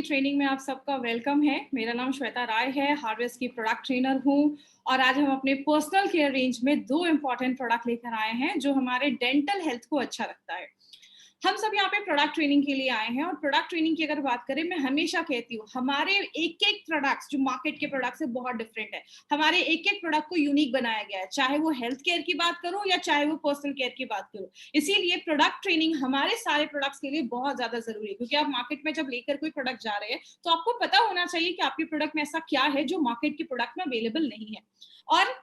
Training में आप सबका वेलकम है। मेरा नाम श्वेता राय है, हार्वेस्ट की प्रोडक्ट ट्रेनर हूँ और आज हम अपने पर्सनल केयर रेंज में 2 इम्पॉर्टेंट प्रोडक्ट लेकर आए हैं जो हमारे डेंटल हेल्थ को अच्छा रखता है। हम सब यहाँ पे प्रोडक्ट ट्रेनिंग के लिए आए हैं और प्रोडक्ट ट्रेनिंग की अगर बात करें, मैं हमेशा कहती हूँ हमारे एक-एक प्रोडक्ट्स जो मार्केट के प्रोडक्ट से बहुत डिफरेंट है। हमारे एक-एक प्रोडक्ट को यूनिक बनाया गया है, चाहे वो हेल्थ केयर की बात करूँ या चाहे वो पर्सनल केयर की बात करूँ। इसीलिए प्रोडक्ट ट्रेनिंग हमारे सारे प्रोडक्ट्स के लिए बहुत ज्यादा जरूरी है, क्योंकि आप मार्केट में जब लेकर कोई प्रोडक्ट जा रहे हैं तो आपको पता होना चाहिए कि आपके प्रोडक्ट में ऐसा क्या है जो मार्केट के प्रोडक्ट में अवेलेबल नहीं है। और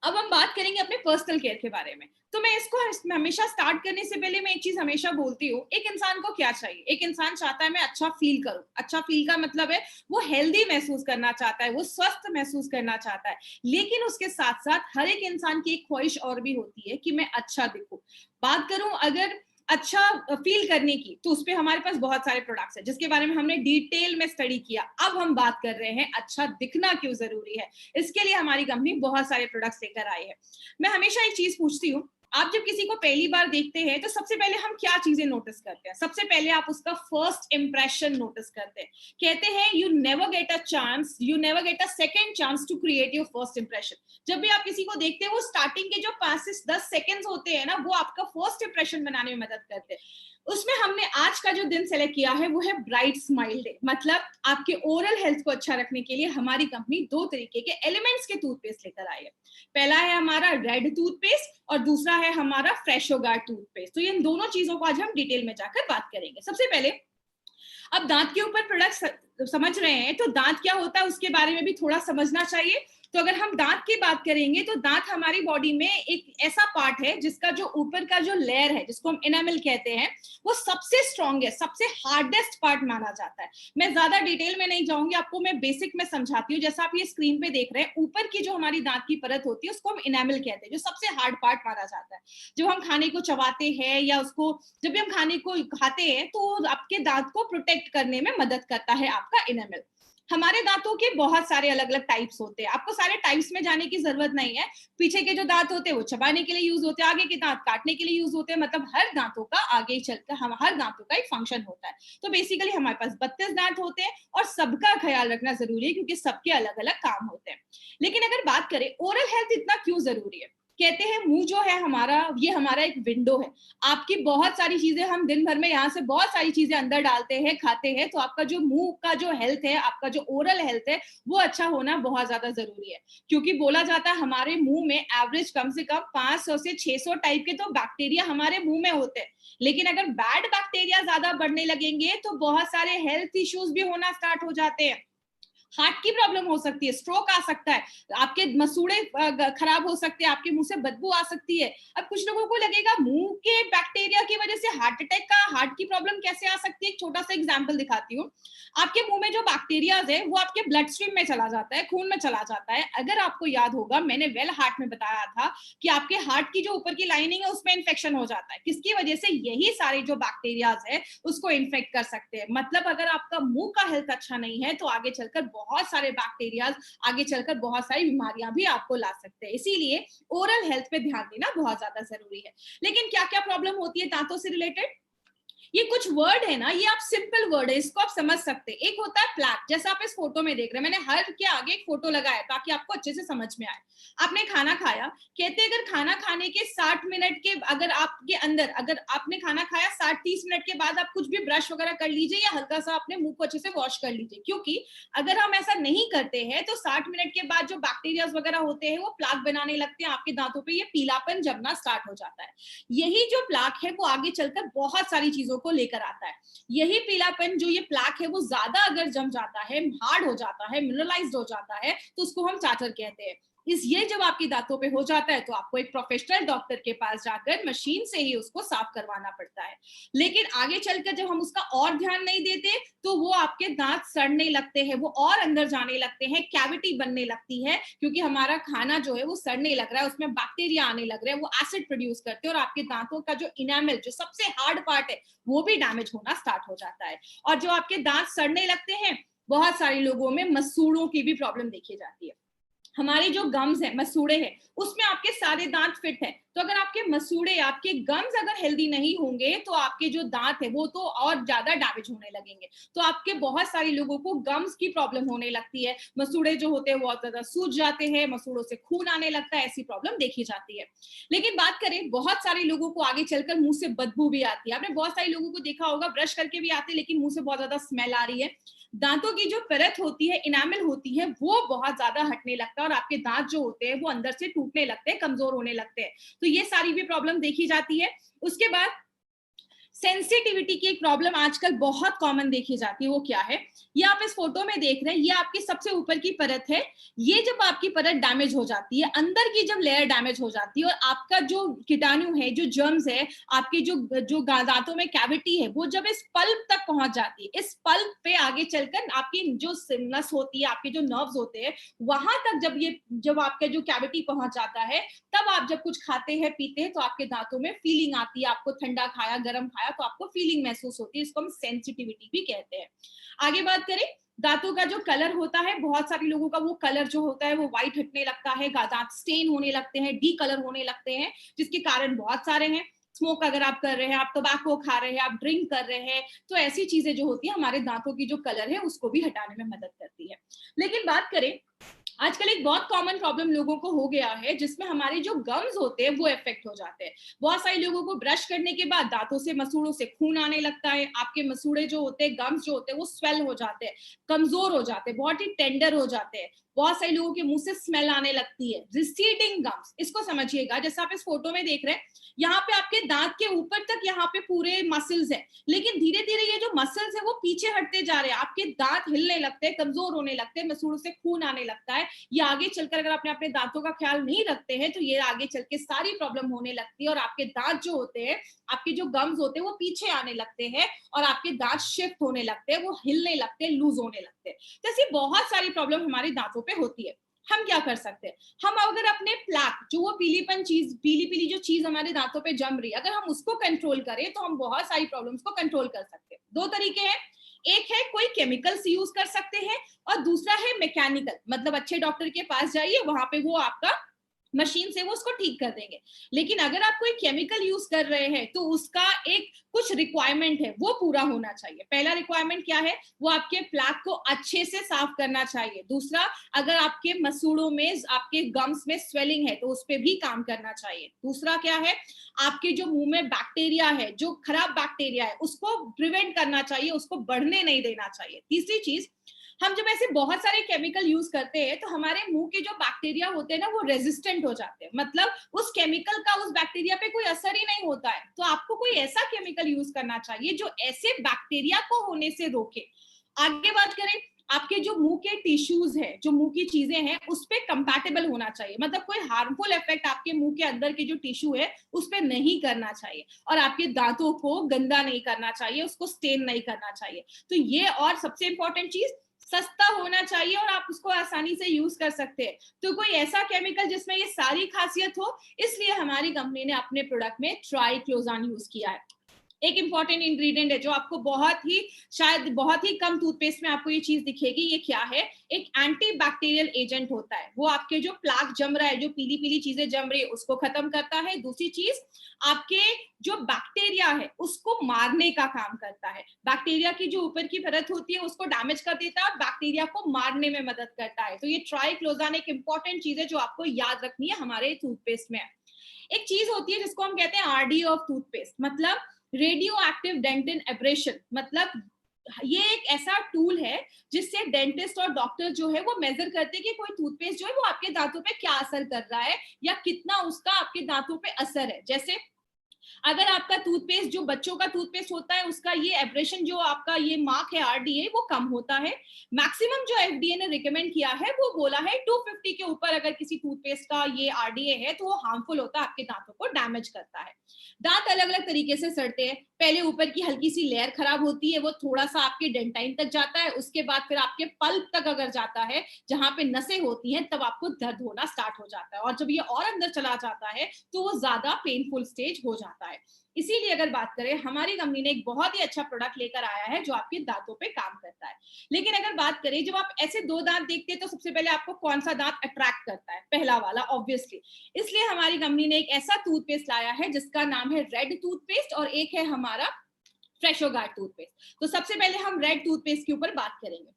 अब हम बात करेंगे अपने पर्सनल केयर के बारे में। तो मैं इसको हमेशा स्टार्ट करने से पहले मैं एक चीज हमेशा बोलती हूँ, एक इंसान को क्या चाहिए? एक इंसान चाहता है मैं अच्छा फील करूं। अच्छा फील का मतलब है वो हेल्दी महसूस करना चाहता है, वो स्वस्थ महसूस करना चाहता है। लेकिन उसके साथ साथ हर एक इंसान की एक ख्वाहिश और भी होती है कि मैं अच्छा दिखूं। बात करूं अगर अच्छा फील करने की, तो उसपे हमारे पास बहुत सारे प्रोडक्ट्स हैं जिसके बारे में हमने डिटेल में स्टडी किया। अब हम बात कर रहे हैं अच्छा दिखना क्यों जरूरी है। इसके लिए हमारी कंपनी बहुत सारे प्रोडक्ट्स लेकर आई है। मैं हमेशा एक चीज पूछती हूँ, आप जब किसी को पहली बार देखते हैं तो सबसे पहले हम क्या चीजें नोटिस करते हैं? सबसे पहले आप उसका फर्स्ट इंप्रेशन नोटिस करते हैं। कहते हैं you never get a chance, you never get a second chance to create your first impression. जब भी आप किसी को देखते हैं, वो स्टार्टिंग के जो 5 से 10 सेकंड्स होते हैं ना, वो आपका फर्स्ट इंप्रेशन बनाने में मदद करते हैं। उसमें हमने आज का जो दिन सेलेक्ट किया है वो है ब्राइट स्माइल डे। मतलब आपके ओरल हेल्थ को अच्छा रखने के लिए हमारी कंपनी 2 तरीके के एलिमेंट्स के टूथपेस्ट लेकर आई है। पहला है हमारा रेड टूथपेस्ट और दूसरा है हमारा फ्रेशो गार्ड टूथपेस्ट। तो इन दोनों चीजों को आज हम डिटेल में जाकर बात करेंगे। सबसे पहले, अब दांत के ऊपर प्रोडक्ट समझ रहे हैं तो दांत क्या होता है उसके बारे में भी थोड़ा समझना चाहिए। तो अगर हम दांत की बात करेंगे तो दांत हमारी बॉडी में एक ऐसा पार्ट है जिसका जो ऊपर का जो लेयर है, जिसको हम एनामल कहते हैं, वो सबसे स्ट्रॉन्गेस्ट, सबसे हार्डेस्ट पार्ट माना जाता है। मैं ज्यादा डिटेल में नहीं जाऊंगी, आपको मैं बेसिक में समझाती हूँ। जैसा आप ये स्क्रीन पे देख रहे हैं, ऊपर की जो हमारी दांत की परत होती है उसको हम एनामल कहते हैं, जो सबसे हार्ड पार्ट माना जाता है। जब हम खाने को चबाते हैं या उसको जब भी हम खाने को खाते हैं तो आपके दांत को प्रोटेक्ट करने में मदद करता है आपका एनामल। हमारे दांतों के बहुत सारे अलग अलग टाइप्स होते हैं, आपको सारे टाइप्स में जाने की जरूरत नहीं है। पीछे के जो दांत होते हैं वो चबाने के लिए यूज होते हैं, आगे के दांत काटने के लिए यूज होते हैं। मतलब हर दांतों का आगे चलकर हम हर दांतों का एक फंक्शन होता है। तो बेसिकली हमारे पास 32 दांत होते हैं और सबका ख्याल रखना जरूरी है क्योंकि सबके अलग अलग काम होते हैं। लेकिन अगर बात करें ओरल हेल्थ इतना क्यों जरूरी है, कहते हैं मुंह जो है हमारा, ये हमारा एक विंडो है। आपकी बहुत सारी चीजें, हम दिन भर में यहाँ से बहुत सारी चीजें अंदर डालते हैं, खाते हैं, तो आपका जो मुंह का जो हेल्थ है, आपका जो ओरल हेल्थ है, वो अच्छा होना बहुत ज्यादा जरूरी है। क्योंकि बोला जाता है हमारे मुंह में एवरेज कम से कम 500 से 600 टाइप के तो बैक्टीरिया हमारे मुंह में होते हैं। लेकिन अगर बैड बैक्टीरिया ज्यादा बढ़ने लगेंगे तो बहुत सारे हेल्थ इश्यूज भी होना स्टार्ट हो जाते हैं। हार्ट की प्रॉब्लम हो सकती है, स्ट्रोक आ सकता है, आपके मसूड़े खराब हो सकते हैं, आपके मुंह से बदबू आ सकती है। अब कुछ लोगों को लगेगा मुंह के बैक्टीरिया की वजह से हार्ट अटैक का, हार्ट की प्रॉब्लम कैसे आ सकती है। एक छोटा सा एग्जांपल दिखाती हूँ। आपके मुंह में जो बैक्टीरियाज है वो आपके ब्लड स्ट्रीम में चला जाता है, खून में चला जाता है। अगर आपको याद होगा, मैंने वेल हार्ट में बताया था कि आपके हार्ट की जो ऊपर की लाइनिंग है उसमें इन्फेक्शन हो जाता है। किसकी वजह से? यही सारे जो बैक्टीरियाज है उसको इन्फेक्ट कर सकते हैं। मतलब अगर आपका मुंह का हेल्थ अच्छा नहीं है तो आगे चलकर बहुत सारे बैक्टीरियाज, आगे चलकर बहुत सारी बीमारियां भी आपको ला सकते हैं। इसीलिए ओरल हेल्थ पे ध्यान देना बहुत ज्यादा जरूरी है। लेकिन क्या क्या प्रॉब्लम होती है दांतों से रिलेटेड? ये कुछ वर्ड है ना, ये आप सिंपल वर्ड है, इसको आप समझ सकते हैं। एक होता है प्लैक, जैसा आप इस फोटो में देख रहे हैं, मैंने हर के आगे एक फोटो लगाया ताकि आपको अच्छे से समझ में आए। आपने खाना खाया, कहते हैं अगर खाना खाने के 60 मिनट के, अगर आपके अंदर, अगर आपने खाना खाया 60-30 मिनट के बाद आप कुछ भी ब्रश वगैरह कर लीजिए या हल्का सा अपने मुंह को अच्छे से वॉश कर लीजिए, क्योंकि अगर हम ऐसा नहीं करते हैं तो 60 मिनट के बाद जो बैक्टीरिया वगैरह होते हैं वो प्लाक बनाने लगते हैं आपके दांतों पे, ये पीलापन जमना स्टार्ट हो जाता है। यही जो प्लाक है वो आगे चलकर बहुत सारी चीजों को लेकर आता है। यही पीलापन, जो ये प्लाक है, वो ज्यादा अगर जम जाता है, हार्ड हो जाता है, मिनरलाइज्ड हो जाता है, तो उसको हम चाटर कहते हैं। ये जब आपकी दांतों पे हो जाता है तो आपको एक प्रोफेशनल डॉक्टर के पास जाकर मशीन से ही उसको साफ करवाना पड़ता है। लेकिन आगे चलकर जब हम उसका और ध्यान नहीं देते तो वो आपके दांत सड़ने लगते हैं, वो और अंदर जाने लगते हैं, कैविटी बनने लगती है, क्योंकि हमारा खाना जो है वो सड़ने लग रहा है, उसमें बैक्टीरिया आने लग रहे हैं, वो एसिड प्रोड्यूस करते हैं और आपके दांतों का जो इनामल, जो सबसे हार्ड पार्ट है, वो भी डैमेज होना स्टार्ट हो जाता है। और जो आपके दांत सड़ने लगते हैं, बहुत सारे लोगों में मसूड़ों की भी प्रॉब्लम देखी जाती है। हमारे जो गम्स है, मसूड़े हैं, उसमें आपके सारे दांत फिट है। तो अगर आपके मसूड़े, आपके गम्स अगर हेल्दी नहीं होंगे तो आपके जो दांत है वो तो और ज्यादा डैमेज होने लगेंगे। तो आपके बहुत सारे लोगों को गम्स की प्रॉब्लम होने लगती है, मसूड़े जो होते हैं बहुत ज्यादा सूज जाते हैं, मसूड़ों से खून आने लगता है, ऐसी प्रॉब्लम देखी जाती है। लेकिन बात करें, बहुत सारे लोगों को आगे चलकर मुंह से बदबू भी आती है। आपने बहुत सारे लोगों को देखा होगा, ब्रश करके भी आते लेकिन मुंह से बहुत ज्यादा स्मेल आ रही है। दांतों की जो परत होती है, इनामल होती है, वो बहुत ज्यादा हटने लगता है और आपके दांत जो होते हैं वो अंदर से टूटने लगते हैं, कमजोर होने लगते हैं। तो ये सारी भी प्रॉब्लम देखी जाती है। उसके बाद सेंसिटिविटी की एक प्रॉब्लम आजकल बहुत कॉमन देखी जाती है। वो क्या है, ये आप इस फोटो में देख रहे हैं, ये आपकी सबसे ऊपर की परत है। ये जब आपकी परत डैमेज हो जाती है, अंदर की जब लेयर डैमेज हो जाती है और आपका जो कीटाणु है, जो जर्म्स है, आपके जो जो दांतों में कैविटी है, वो जब इस पल्प तक पहुंच जाती है, इस पल्प पे आगे चलकर आपकी जो नस होती है, आपके जो नर्व्स होते हैं, वहां तक जब आपका जो कैविटी पहुंच जाता है, तब आप जब कुछ खाते हैं, पीते हैं, तो आपके दांतों में फीलिंग आती है। आपको ठंडा खाया, गर्म खाया तो आपको फीलिंग महसूस होती है। इसको हम सेंसिटिविटी भी कहते हैं। आगे बात करें, दांतों का जो कलर होता है, बहुत सारे लोगों का वो कलर जो होता है वो व्हाइट हटने लगता है, दांत स्टेन होने लगते हैं, डी कलर होने लगते हैं, जिसके कारण बहुत सारे हैं। स्मोक अगर आप कर रहे हैं, आप टोबैको खा रहे हैं, आप ड्रिंक कर रहे हैं, तो ऐसी चीजें जो होती है हमारे दांतों की जो कलर है उसको भी हटाने में मदद करती है। लेकिन बात करें, आजकल एक बहुत कॉमन प्रॉब्लम लोगों को हो गया है, जिसमें हमारे जो गम्स होते हैं वो इफेक्ट हो जाते हैं। बहुत सारे लोगों को ब्रश करने के बाद दांतों से, मसूड़ों से खून आने लगता है। आपके मसूड़े जो होते हैं, गम्स जो होते हैं, वो स्वेल हो जाते हैं, कमजोर हो जाते हैं, बहुत ही टेंडर हो जाते हैं। बहुत सारे लोगों के मुंह से स्मेल आने लगती है, रिसीडिंग गम्स। इसको समझिएगा, जैसे आप इस फोटो में देख रहे हैं, यहाँ पे आपके दांत के ऊपर तक यहाँ पे पूरे मसल्स है, लेकिन धीरे धीरे ये जो मसल्स है वो पीछे हटते जा रहे हैं, आपके दांत हिलने लगते हैं, कमजोर होने लगते हैं, मसूड़ों से खून आने लगता है। ये आगे चलकर अगर आपने अपने दांतों का ख्याल नहीं रखते हैं तो ये आगे चल के सारी प्रॉब्लम होने लगती है और आपके दांत जो होते हैं, आपके जो गम्स होते हैं वो पीछे आने लगते हैं और आपके दांत शिफ्ट होने लगते हैं, वो हिलने लगते हैं, लूज होने लगते हैं। तो ऐसी बहुत सारी प्रॉब्लम हमारे दांतों पे होती है। हम क्या कर सकते हैं, हम अगर अपने प्लैक, जो वो पीलीपन चीज, पीली पीली जो चीज हमारे दांतों पे जम रही है, अगर हम उसको कंट्रोल करें तो हम बहुत सारी प्रॉब्लम्स को कंट्रोल कर सकते हैं। दो तरीके हैं, एक है कोई केमिकल्स यूज कर सकते हैं और दूसरा है मैकेनिकल, मतलब अच्छे डॉक्टर के पास जाइए, वहां पे वो आपका मशीन से वो उसको ठीक कर देंगे। लेकिन अगर आप कोई केमिकल यूज कर रहे हैं तो उसका एक कुछ रिक्वायरमेंट है, वो पूरा होना चाहिए। पहला रिक्वायरमेंट क्या है, वो आपके प्लैक को अच्छे से साफ करना चाहिए। दूसरा, अगर आपके मसूड़ों में, आपके गम्स में स्वेलिंग है तो उस पर भी काम करना चाहिए। दूसरा क्या है, आपके जो मुंह में बैक्टीरिया है, जो खराब बैक्टीरिया है, उसको प्रिवेंट करना चाहिए, उसको बढ़ने नहीं देना चाहिए। तीसरी चीज, हम जब ऐसे बहुत सारे केमिकल यूज करते हैं तो हमारे मुंह के जो बैक्टीरिया होते हैं ना, वो रेजिस्टेंट हो जाते हैं, मतलब उस केमिकल का उस बैक्टीरिया पे कोई असर ही नहीं होता है। तो आपको कोई ऐसा केमिकल यूज करना चाहिए जो ऐसे बैक्टीरिया को होने से रोके। आगे बात करें, आपके जो मुंह के टिश्यूज है, जो मुंह की चीजें हैं, उस पर कंपैटिबल होना चाहिए, मतलब कोई हार्मफुल इफेक्ट आपके मुंह के अंदर के जो टिश्यू है उस पर नहीं करना चाहिए और आपके दांतों को गंदा नहीं करना चाहिए, उसको स्टेन नहीं करना चाहिए। तो ये, और सबसे इंपॉर्टेंट चीज, सस्ता होना चाहिए और आप उसको आसानी से यूज कर सकते हैं। तो कोई ऐसा केमिकल जिसमें ये सारी खासियत हो, इसलिए हमारी कंपनी ने अपने प्रोडक्ट में ट्राइक्लोजान यूज किया है। एक इंपॉर्टेंट इंग्रेडिएंट है जो आपको बहुत ही, शायद बहुत ही कम टूथपेस्ट में आपको ये चीज दिखेगी। ये क्या है, एक एंटी बैक्टीरियल एजेंट होता है। वो आपके जो प्लाक जम रहा है, जो पीली पीली चीजें जम रही है, उसको खत्म करता है। दूसरी चीज, आपके जो बैक्टीरिया है उसको मारने का काम करता है। बैक्टीरिया की जो ऊपर की परत होती है उसको डैमेज कर देता है और बैक्टीरिया को मारने में मदद करता है। तो ये ट्राइक्लोजान एक इंपॉर्टेंट चीज है जो आपको याद रखनी है हमारे टूथपेस्ट में। एक चीज होती है जिसको हम कहते हैं आरडी ऑफ टूथपेस्ट, मतलब रेडियो एक्टिव डेंटिन एब्रेशन। मतलब ये एक ऐसा टूल है जिससे डेंटिस्ट और डॉक्टर जो है वो मेजर करते हैं कि कोई टूथपेस्ट जो है वो आपके दांतों पे क्या असर कर रहा है या कितना उसका आपके दांतों पे असर है। जैसे अगर आपका टूथपेस्ट, जो बच्चों का टूथपेस्ट होता है, उसका ये एब्रेशन, जो आपका ये मार्क है आरडीए, वो कम होता है। मैक्सिमम जो एफडीए ने रिकमेंड किया है वो बोला है 250 के ऊपर अगर किसी टूथपेस्ट का ये आरडीए है तो वो हार्मफुल होता है, आपके दांतों को डैमेज करता है। दांत अलग अलग तरीके से सड़ते हैं। पहले ऊपर की हल्की सी लेयर खराब होती है, वो थोड़ा सा आपके डेंटाइन तक जाता है, उसके बाद फिर आपके पल्प तक अगर जाता है, जहां पे नसें होती हैं, तब आपको दर्द होना स्टार्ट हो जाता है और जब ये और अंदर चला जाता है तो वो ज्यादा पेनफुल स्टेज हो जाता है। बचाता है। इसीलिए अगर बात करें, हमारी कंपनी ने एक बहुत ही अच्छा प्रोडक्ट लेकर आया है जो आपके दांतों पे काम करता है। लेकिन अगर बात करें, जब आप ऐसे दो दांत देखते हैं तो सबसे पहले आपको कौन सा दांत अट्रैक्ट करता है? पहला वाला, ऑब्वियसली। इसलिए हमारी कंपनी ने एक ऐसा टूथपेस्ट लाया है जिसका नाम है रेड टूथपेस्ट, और एक है हमारा फ्रेशो गार्ड टूथपेस्ट। तो सबसे पहले हम रेड टूथपेस्ट के ऊपर बात करेंगे।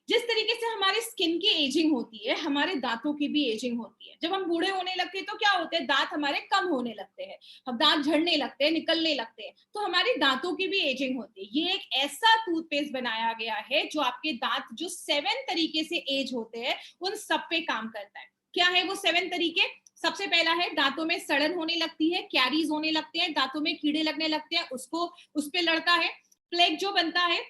जिस तरीके से हमारे स्किन की एजिंग होती है, हमारे दांतों की भी एजिंग होती है। जब हम बूढ़े होने लगते हैं तो क्या होते हैं, दांत हमारे कम होने लगते हैं, हम दांत झड़ने लगते हैं, निकलने लगते हैं, तो हमारे दांतों की भी एजिंग होती है। ये एक ऐसा टूथपेस्ट बनाया गया है जो आपके दांत जो 7 तरीके से एज होते हैं उन सब पे काम करता है। क्या है वो 7 तरीके? सबसे पहला है, दांतों में सड़न होने लगती है, कैरीज होने लगते हैं, दांतों में कीड़े लगने लगते हैं, उसको उस पे लड़ता है। प्लेग जो बनता है,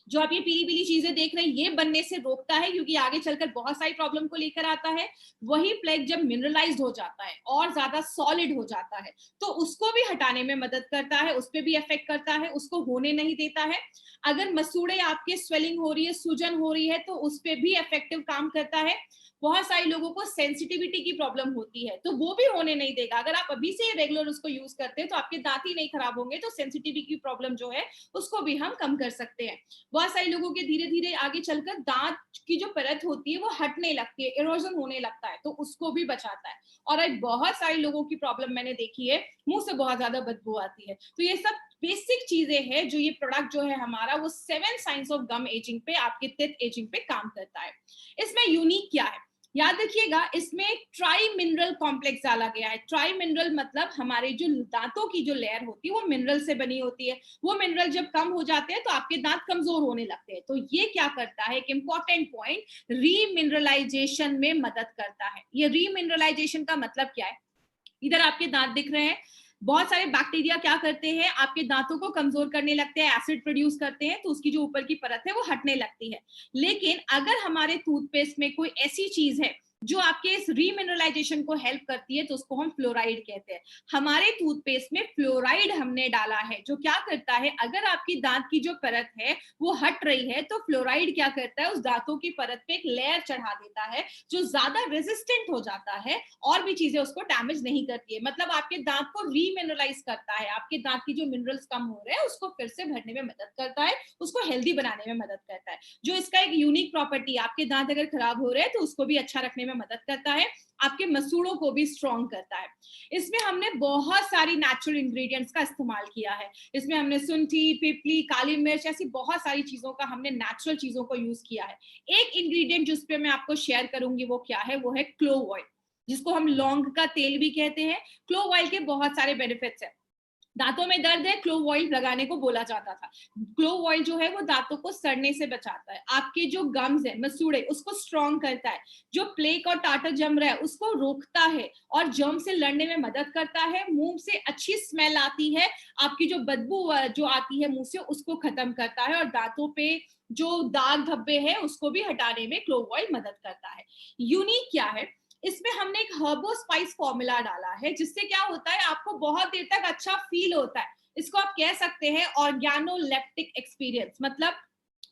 जो आप ये पीली पीली चीजें देख रहे हैं, ये बनने से रोकता है, क्योंकि आगे चलकर बहुत सारी प्रॉब्लम को लेकर आता है। वही प्लेग जब मिनरलाइज्ड हो जाता है और ज्यादा सॉलिड हो जाता है तो उसको भी हटाने में मदद करता है, उस पर भी इफेक्ट करता है, उसको होने नहीं देता है। अगर मसूड़े आपके स्वेलिंग हो रही है, सूजन हो रही है, तो उस पर भी इफेक्टिव काम करता है। बहुत सारे लोगों को सेंसिटिविटी की प्रॉब्लम होती है तो वो भी होने नहीं देगा। अगर आप अभी से रेगुलर उसको यूज करते हैं तो आपके दांत ही नहीं खराब होंगे, तो सेंसिटिविटी की प्रॉब्लम जो है उसको भी हम कम कर सकते हैं। बहुत सारे लोगों के धीरे धीरे आगे चलकर दांत की जो परत होती है वो हटने लगती है, इरोजन होने लगता है, तो उसको भी बचाता है। और आज बहुत सारे लोगों की प्रॉब्लम मैंने देखी है, मुंह से बहुत ज्यादा बदबू आती है। तो ये सब बेसिक चीजें हैं जो ये प्रोडक्ट जो है हमारा, वो 7 साइंस ऑफ गम एजिंग पे, आपके टीथ एजिंग पे काम करता है। इसमें यूनिक क्या है, याद रखिएगा, इसमें ट्राई मिनरल कॉम्प्लेक्स डाला गया है। ट्राई मिनरल मतलब हमारे जो दांतों की जो लेयर होती है वो मिनरल से बनी होती है। वो मिनरल जब कम हो जाते हैं तो आपके दांत कमजोर होने लगते हैं। तो ये क्या करता है, एक इंपॉर्टेंट पॉइंट, रीमिनरलाइजेशन में मदद करता है। ये रीमिनरलाइजेशन का मतलब क्या है, इधर आपके दांत दिख रहे हैं, बहुत सारे बैक्टीरिया क्या करते हैं, आपके दांतों को कमजोर करने लगते हैं, एसिड प्रोड्यूस करते हैं, तो उसकी जो ऊपर की परत है वो हटने लगती है। लेकिन अगर हमारे टूथपेस्ट में कोई ऐसी चीज है जो आपके इस रीमिनरलाइजेशन को हेल्प करती है, तो उसको हम फ्लोराइड कहते हैं। हमारे टूथपेस्ट में फ्लोराइड हमने डाला है, जो क्या करता है, अगर आपकी दांत की जो परत है वो हट रही है तो फ्लोराइड क्या करता है, उस दांतों की परत पे एक लेयर चढ़ा देता है जो ज्यादा रेजिस्टेंट हो जाता है, और भी चीजें उसको डैमेज नहीं करती है। मतलब आपके दांत को रीमिनरलाइज करता है, आपके दांत की जो मिनरल्स कम हो रहे हैं उसको फिर से भरने में मदद करता है, उसको हेल्दी बनाने में मदद करता है। जो इसका एक यूनिक प्रॉपर्टी, आपके दांत अगर खराब हो रहे हैं तो उसको भी अच्छा रखने में मदद करता है, आपके मसूड़ों को भी स्ट्रॉन्ग करता है। इसमें हमने बहुत सारी नेचुरल इंग्रेडिएंट्स का इस्तेमाल किया है। इसमें हमने सुंठी, पिपली, काली मिर्च, ऐसी बहुत सारी चीजों का, हमने नेचुरल चीजों को यूज किया है। एक इंग्रेडिएंट जिस पे मैं आपको शेयर करूंगी वो क्या है, वो है क्लोव ऑयल, जिसको हम लौंग का तेल भी कहते हैं। क्लोव ऑयल के बहुत सारे बेनिफिट्स हैं। दांतों में दर्द है, क्लोव ऑयल लगाने को बोला जाता था। क्लोव ऑयल जो है वो दांतों को सड़ने से बचाता है, आपके जो गम्स है, मसूड़े, उसको स्ट्रॉन्ग करता है, जो प्लेक और टाटर जम रहा है उसको रोकता है और जर्म से लड़ने में मदद करता है, मुंह से अच्छी स्मेल आती है, आपकी जो बदबू जो आती है मुंह से उसको खत्म करता है, और दांतों पे जो दाग धब्बे है उसको भी हटाने में क्लोव ऑयल मदद करता है। यूनिक क्या है, इसमें हमने एक हर्बो स्पाइस फॉर्मूला डाला है, जिससे क्या होता है, आपको बहुत देर तक अच्छा फील होता है। इसको आप कह सकते हैं ऑर्गेनोलेप्टिक एक्सपीरियंस। मतलब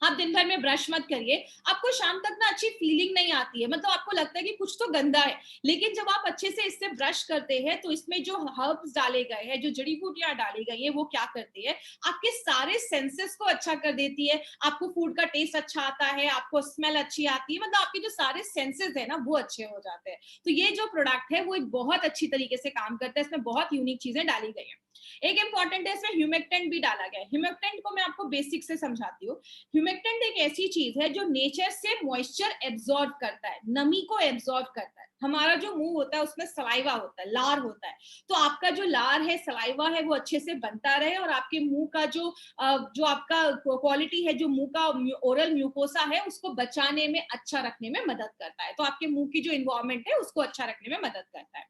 आप दिन भर में ब्रश मत करिए, आपको शाम तक ना अच्छी फीलिंग नहीं आती है, मतलब आपको लगता है कि कुछ तो गंदा है। लेकिन जब आप अच्छे से इससे ब्रश करते हैं तो इसमें जो हर्ब्स डाले गए हैं, जो जड़ी बूटियां डाली गई है, वो क्या करती है, आपके सारे सेंसेस को अच्छा कर देती है। आपको फूड का टेस्ट अच्छा आता है, आपको स्मेल अच्छी आती है, मतलब आपके जो सारे सेंसेस है ना वो अच्छे हो जाते हैं। तो ये जो प्रोडक्ट है वो एक बहुत अच्छी तरीके से काम करता है। इसमें बहुत यूनिक चीजें डाली गई है। एक इंपॉर्टेंट है, इसमें ह्यूमेक्टेंट भी डाला गया है। ह्यूमेक्टेंट को मैं आपको बेसिक से समझाती हूँ। ह्यूमेक्टेंट एक ऐसी चीज है जो नेचर से मॉइस्चर एब्जॉर्ब करता है, नमी को एब्जॉर्ब करता है। हमारा जो मुंह होता है उसमें सलाइवा होता है, लार होता है, तो आपका जो लार है, सलाइवा है, वो अच्छे से बनता रहे और आपके मुंह का जो आपका क्वालिटी है, जो मुंह का ओरल म्यूकोसा है, उसको बचाने में, अच्छा रखने में मदद करता है। तो आपके मुंह की जो इन्वायरमेंट है उसको अच्छा रखने में मदद करता है।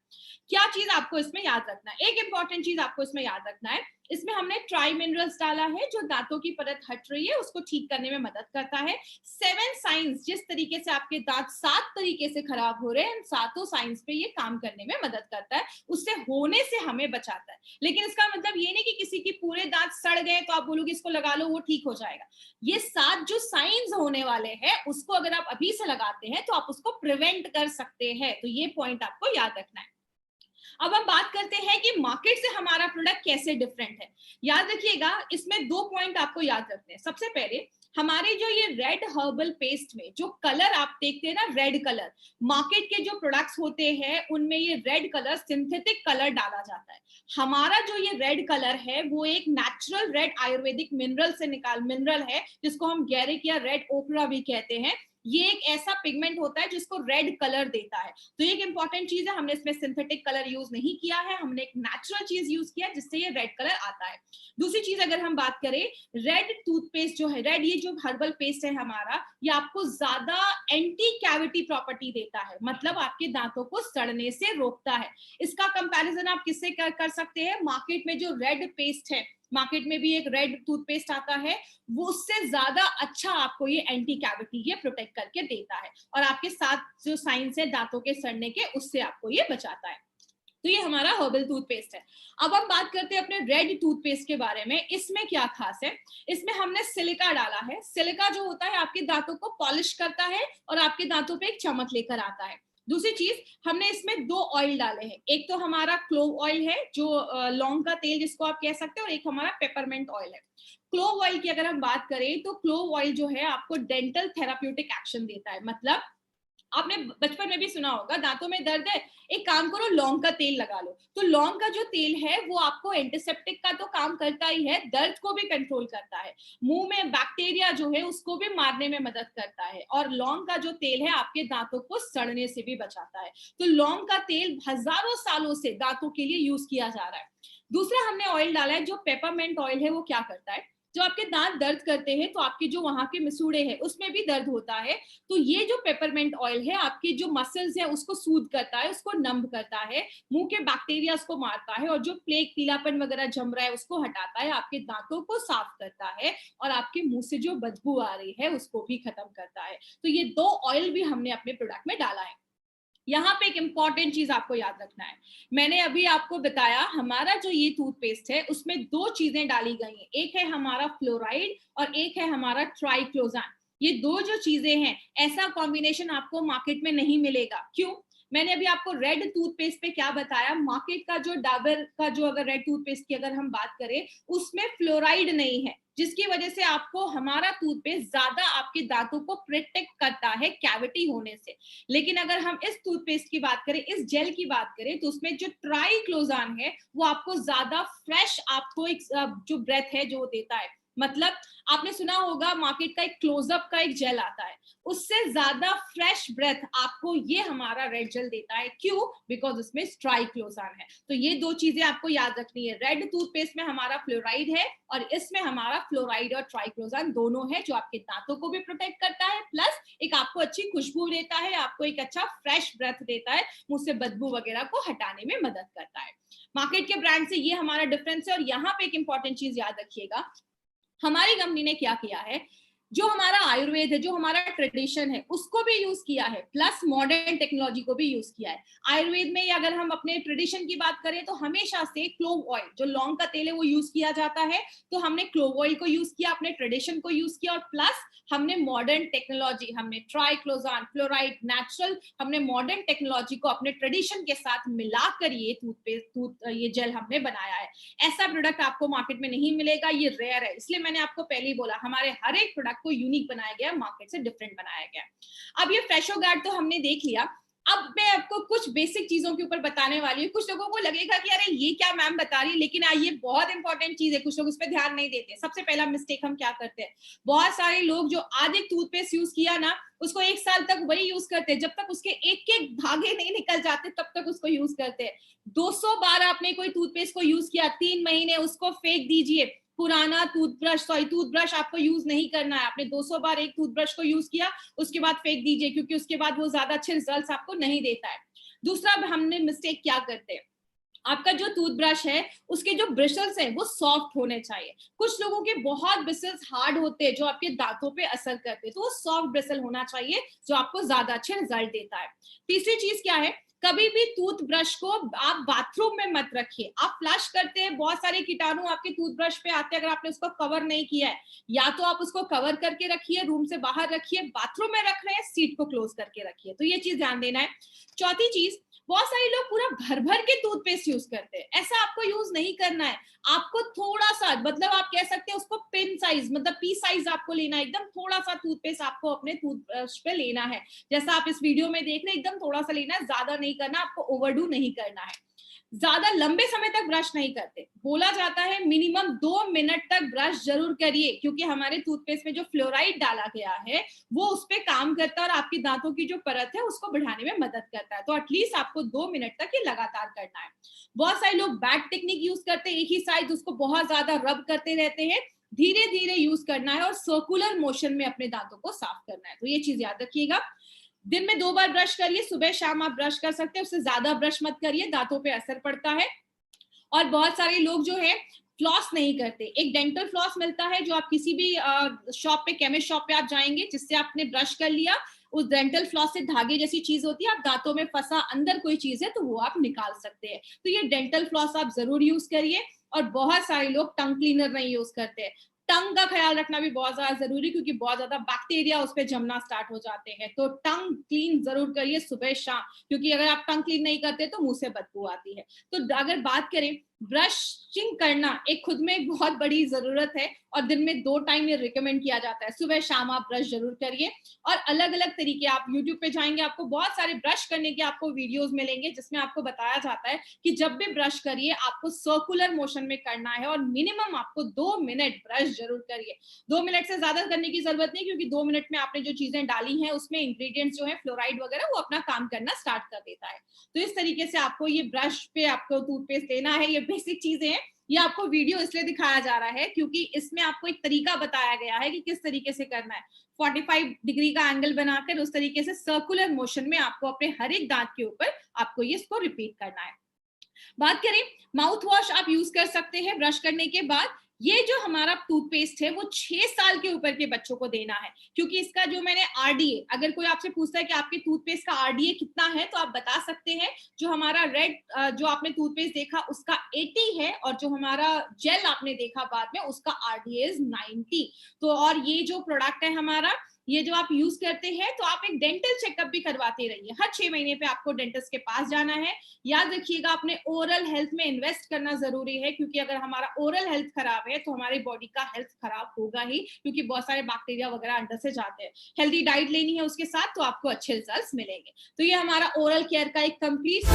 क्या चीज आपको इसमें याद रखना है, एक इंपॉर्टेंट चीज आपको इसमें याद रखना है, इसमें हमने ट्राई मिनरल्स डाला है जो दांतों की परत हट रही है उसको ठीक करने में मदद करता है। 7 साइंस, जिस तरीके से आपके दांत 7 तरीके से खराब हो रहे हैं, इन सातों साइंस पे ये काम करने में मदद करता है, उससे होने से हमें बचाता है। लेकिन इसका मतलब ये नहीं कि किसी की पूरे दांत सड़ गए तो आप बोलोगे इसको लगा लो वो ठीक हो जाएगा। ये 7 जो साइंस होने वाले हैं उसको अगर आप अभी से लगाते हैं तो आप उसको प्रिवेंट कर सकते हैं। तो ये पॉइंट आपको याद रखना है। अब हम बात करते हैं कि मार्केट से हमारा प्रोडक्ट कैसे डिफरेंट है। याद रखिएगा, इसमें 2 पॉइंट आपको याद रखने हैं। सबसे पहले, हमारे जो ये रेड हर्बल पेस्ट में जो कलर आप देखते हैं ना, रेड कलर, मार्केट के जो प्रोडक्ट्स होते हैं उनमें ये रेड कलर सिंथेटिक कलर डाला जाता है। हमारा जो ये रेड कलर है वो एक नेचुरल रेड आयुर्वेदिक मिनरल है, जिसको हम गैरिक या रेड ओकरा भी कहते हैं। ये एक ऐसा पिगमेंट होता है जिसको रेड कलर देता है। तो ये एक इंपॉर्टेंट चीज है, हमने इसमें सिंथेटिक कलर यूज नहीं किया है, हमने एक नेचुरल चीज यूज किया जिससे ये रेड कलर आता है। दूसरी चीज अगर हम बात करें, रेड टूथपेस्ट जो है, रेड ये जो हर्बल पेस्ट है हमारा, ये आपको ज्यादा एंटी कैविटी प्रॉपर्टी देता है, मतलब आपके दांतों को सड़ने से रोकता है। इसका कंपैरिजन आप किससे कर सकते हैं? मार्केट में जो रेड पेस्ट है, मार्केट में भी एक रेड टूथपेस्ट आता है, वो उससे ज्यादा अच्छा आपको ये एंटी कैविटी ये प्रोटेक्ट करके देता है, और आपके साथ जो साइंस है दांतों के सड़ने के, उससे आपको ये बचाता है। तो ये हमारा हर्बल टूथपेस्ट है। अब हम बात करते हैं अपने रेड टूथपेस्ट के बारे में। इसमें क्या खास है? इसमें हमने सिलिका डाला है। सिलिका जो होता है आपके दांतों को पॉलिश करता है और आपके दांतों पे एक चमक लेकर आता है। दूसरी चीज, हमने इसमें 2 ऑयल डाले हैं। एक तो हमारा क्लोव ऑयल है, जो लौंग का तेल जिसको आप कह सकते हैं, और एक हमारा पेपरमेंट ऑयल है। क्लोव ऑयल की अगर हम बात करें तो क्लोव ऑयल जो है आपको डेंटल थेराप्यूटिक एक्शन देता है। मतलब आपने बचपन में भी सुना होगा, दांतों में दर्द है, एक काम करो, लौंग का तेल लगा लो। तो लौंग का जो तेल है वो आपको एंटीसेप्टिक का तो काम करता ही है, दर्द को भी कंट्रोल करता है, मुंह में बैक्टीरिया जो है उसको भी मारने में मदद करता है, और लौंग का जो तेल है आपके दांतों को सड़ने से भी बचाता है। तो लौंग का तेल हजारों सालों से दांतों के लिए यूज किया जा रहा है। दूसरा हमने ऑयल डाला है, जो पेपरमेंट ऑयल है। वो क्या करता है? जो आपके दांत दर्द करते हैं तो आपके जो वहां के मिसूड़े हैं उसमें भी दर्द होता है, तो ये जो पेपरमेंट ऑयल है आपके जो मसल्स है उसको सूद करता है, उसको नंब करता है, मुंह के बैक्टीरिया को मारता है, और जो प्लेग, पीलापन वगैरह जम रहा है उसको हटाता है, आपके दांतों को साफ करता है, और आपके मुंह से जो बदबू आ रही है उसको भी खत्म करता है। तो ये 2 ऑयल भी हमने अपने प्रोडक्ट में डाला है। यहाँ पे एक इंपॉर्टेंट चीज आपको याद रखना है। मैंने अभी आपको बताया हमारा जो ये टूथपेस्ट है उसमें 2 चीजें डाली गई हैं, एक है हमारा फ्लोराइड और एक है हमारा ट्राइक्लोजान। ये 2 जो चीजें हैं, ऐसा कॉम्बिनेशन आपको मार्केट में नहीं मिलेगा। क्यों? मैंने अभी आपको रेड टूथपेस्ट पे क्या बताया, मार्केट का जो डाबर का जो अगर रेड टूथपेस्ट की अगर हम बात करें उसमें फ्लोराइड नहीं है, जिसकी वजह से आपको हमारा टूथपेस्ट ज्यादा आपके दांतों को प्रोटेक्ट करता है कैविटी होने से। लेकिन अगर हम इस टूथपेस्ट की बात करें, इस जेल की बात करें, तो उसमें जो ट्राइक्लोजान है वो आपको ज्यादा फ्रेश, आपको एक जो ब्रेथ है जो देता है। मतलब आपने सुना होगा मार्केट का एक क्लोजअप का एक जेल आता है, उससे ज्यादा फ्रेश ब्रेथ आपको ये हमारा रेड जेल देता है। क्यों? बिकॉज उसमें ट्राइक्लोजान है। तो ये 2 चीजें आपको याद रखनी है, रेड टूथपेस्ट में हमारा फ्लोराइड है और इसमें हमारा फ्लोराइड और ट्राइक्लोजान दोनों है, जो आपके दांतों को भी प्रोटेक्ट करता है, प्लस एक आपको अच्छी खुशबू देता है, आपको एक अच्छा फ्रेश ब्रेथ देता है, मुंह से बदबू वगैरह को हटाने में मदद करता है। मार्केट के ब्रांड से ये हमारा डिफरेंस है। और यहाँ पे एक इंपॉर्टेंट चीज याद रखिएगा, हमारी कंपनी ने क्या किया है, जो हमारा आयुर्वेद है, जो हमारा ट्रेडिशन है, उसको भी यूज किया है, प्लस मॉडर्न टेक्नोलॉजी को भी यूज किया है। आयुर्वेद में अगर हम अपने ट्रेडिशन की बात करें तो हमेशा से क्लोव ऑयल, जो लौंग का तेल है, वो यूज किया जाता है। तो हमने क्लोव ऑयल को यूज किया, अपने ट्रेडिशन को यूज किया, और प्लस हमने मॉडर्न टेक्नोलॉजी, हमने ट्राइक्लोजान, फ्लोराइड, नेचुरल, हमने मॉडर्न टेक्नोलॉजी को अपने ट्रेडिशन के साथ मिलाकर ये टूथपेस्ट, ये जेल हमने बनाया है। ऐसा प्रोडक्ट आपको मार्केट में नहीं मिलेगा, ये रेयर है। इसलिए मैंने आपको पहले ही बोला, हमारे हर एक प्रोडक्ट को यूनिक बनाया गया, मार्केट से डिफरेंट बनाया गया। अब ये फ्रेशो गार्ड तो हमने देख लिया। अब मैं आपको कुछ बेसिक चीजों के ऊपर बताने वाली हूँ। कुछ लोगों को लगेगा कि अरे ये क्या मैम बता रही है, लेकिन ये बहुत इंपॉर्टेंट चीज है, कुछ लोग उस पर ध्यान नहीं देते। सबसे पहला मिस्टेक हम क्या करते हैं, बहुत सारे लोग जो आज एक टूथपेस्ट यूज किया ना, उसको 1 साल तक वही यूज करते हैं, जब तक उसके एक एक धागे नहीं निकल जाते तब तक उसको यूज करते हैं। 200 बार आपने कोई टूथपेस्ट को यूज किया, 3 महीने उसको फेंक दीजिए। पुराना टूथब्रश आपको यूज नहीं करना है। आपने 200 बार एक टूथब्रश को यूज किया, उसके बाद फेंक दीजिए, क्योंकि उसके बाद वो ज्यादा अच्छे रिजल्ट्स आपको नहीं देता है। दूसरा हमने मिस्टेक क्या करते हैं, आपका जो टूथब्रश है उसके जो ब्रिसल्स हैं वो सॉफ्ट होने चाहिए। कुछ लोगों के बहुत ब्रिसल्स हार्ड होते हैं जो आपके दांतों पे असर करते हैं, तो वो सॉफ्ट ब्रिसल होना चाहिए जो आपको ज्यादा अच्छे रिजल्ट देता है। तीसरी चीज क्या है, कभी भी टूथब्रश को आप बाथरूम में मत रखिए। आप फ्लश करते हैं, बहुत सारे कीटाणु आपके टूथब्रश पे आते हैं, अगर आपने उसको कवर नहीं किया है, या तो आप उसको कवर करके रखिए, रूम से बाहर रखिए, बाथरूम में रख रहे हैं सीट को क्लोज करके रखिए। तो ये चीज ध्यान देना है। चौथी चीज, बहुत सारे लोग पूरा भर भर के टूथपेस्ट यूज करते हैं, ऐसा आपको यूज नहीं करना है। आपको थोड़ा सा, मतलब आप कह सकते हैं उसको पिन साइज, मतलब पी साइज आपको लेना है, एकदम थोड़ा सा टूथपेस्ट आपको अपने टूथब्रश पे लेना है, जैसा आप इस वीडियो में देख रहे हैं, एकदम थोड़ा सा लेना है, ज्यादा नहीं करना, आपको ओवरडू नहीं करना है। ज्यादा लंबे समय तक ब्रश नहीं करते, बोला जाता है मिनिमम 2 मिनट तक ब्रश जरूर करिए, क्योंकि हमारे टूथपेस्ट में जो फ्लोराइड डाला गया है वो उस पे काम करता है और आपकी दांतों की जो परत है उसको बढ़ाने में मदद करता है। तो एटलीस्ट आपको 2 मिनट तक ये लगातार करना है। बहुत सारे लोग बैट टेक्निक यूज करते हैं, एक ही साइड उसको बहुत ज्यादा रब करते रहते हैं, धीरे धीरे यूज करना है और सर्कुलर मोशन में अपने दांतों को साफ करना है। तो ये चीज याद रखिएगा। दिन में 2 बार ब्रश करिए, सुबह शाम आप ब्रश कर सकते हैं, उससे ज्यादा ब्रश मत करिए, दांतों पे असर पड़ता है। और बहुत सारे लोग जो है फ्लॉस नहीं करते। एक डेंटल फ्लॉस मिलता है जो आप किसी भी शॉप पे, केमिस्ट शॉप पे आप जाएंगे, जिससे आपने ब्रश कर लिया, उस डेंटल फ्लॉस से धागे जैसी चीज होती है, आप दांतों में फंसा अंदर कोई चीज है तो वो आप निकाल सकते हैं। तो ये डेंटल फ्लॉस आप जरूर यूज करिए। और बहुत सारे लोग टंग क्लीनर नहीं यूज करते। टंग का ख्याल रखना भी बहुत ज्यादा जरूरी, क्योंकि बहुत ज्यादा बैक्टीरिया उस पर जमना स्टार्ट हो जाते हैं। तो टंग क्लीन जरूर करिए सुबह शाम, क्योंकि अगर आप टंग क्लीन नहीं करते तो मुंह से बदबू आती है। तो अगर बात करें, ब्रशिंग करना एक खुद में एक बहुत बड़ी जरूरत है, और दिन में 2 टाइम ये रिकमेंड किया जाता है, सुबह शाम आप ब्रश जरूर करिए। और अलग अलग तरीके, आप यूट्यूब पे जाएंगे आपको बहुत सारे ब्रश करने के आपको वीडियोस मिलेंगे, जिसमें आपको बताया जाता है कि जब भी ब्रश करिए आपको सर्कुलर मोशन में करना है, और मिनिमम आपको 2 मिनट ब्रश जरूर करिए। 2 मिनट से ज्यादा करने की जरूरत नहीं, क्योंकि 2 मिनट में आपने जो चीजें डाली हैं उसमें इंग्रेडिएंट्स जो है फ्लोराइड वगैरह वो अपना काम करना स्टार्ट कर देता है। तो इस तरीके से आपको ये ब्रश पे आपको टूथपेस्ट लेना है। ये बेसिक चीजें हैं। ये आपको वीडियो इसलिए दिखाया जा रहा है क्योंकि इसमें आपको एक तरीका बताया गया है कि किस तरीके से करना है। 45 डिग्री का एंगल बनाकर उस तरीके से सर्कुलर मोशन में आपको अपने हर एक दांत के ऊपर आपको ये इसको रिपीट करना है। बात करें, माउथ वॉश आप यूज कर सकते हैं ब्रश करने के बाद। ये जो हमारा टूथपेस्ट है वो 6 साल के ऊपर के बच्चों को देना है, क्योंकि इसका जो मैंने आरडीए, अगर कोई आपसे पूछता है कि आपके टूथपेस्ट का आरडीए कितना है, तो आप बता सकते हैं। जो हमारा रेड जो आपने टूथपेस्ट देखा उसका 80 है, और जो हमारा जेल आपने देखा बाद में उसका आरडीए 90। तो और ये जो प्रोडक्ट है हमारा, ये जो आप यूज करते हैं, तो आप एक डेंटल चेकअप भी करवाते रहिए। हर 6 महीने पे आपको डेंटिस्ट के पास जाना है। याद रखिएगा, अपने ओरल हेल्थ में इन्वेस्ट करना जरूरी है, क्योंकि अगर हमारा ओरल हेल्थ खराब है तो हमारी बॉडी का हेल्थ खराब होगा ही, क्योंकि बहुत सारे बैक्टीरिया वगैरह अंदर से जाते हैं। हेल्दी डाइट लेनी है उसके साथ, तो आपको अच्छे रिजल्ट्स मिलेंगे। तो ये हमारा ओरल केयर का एक कंप्लीट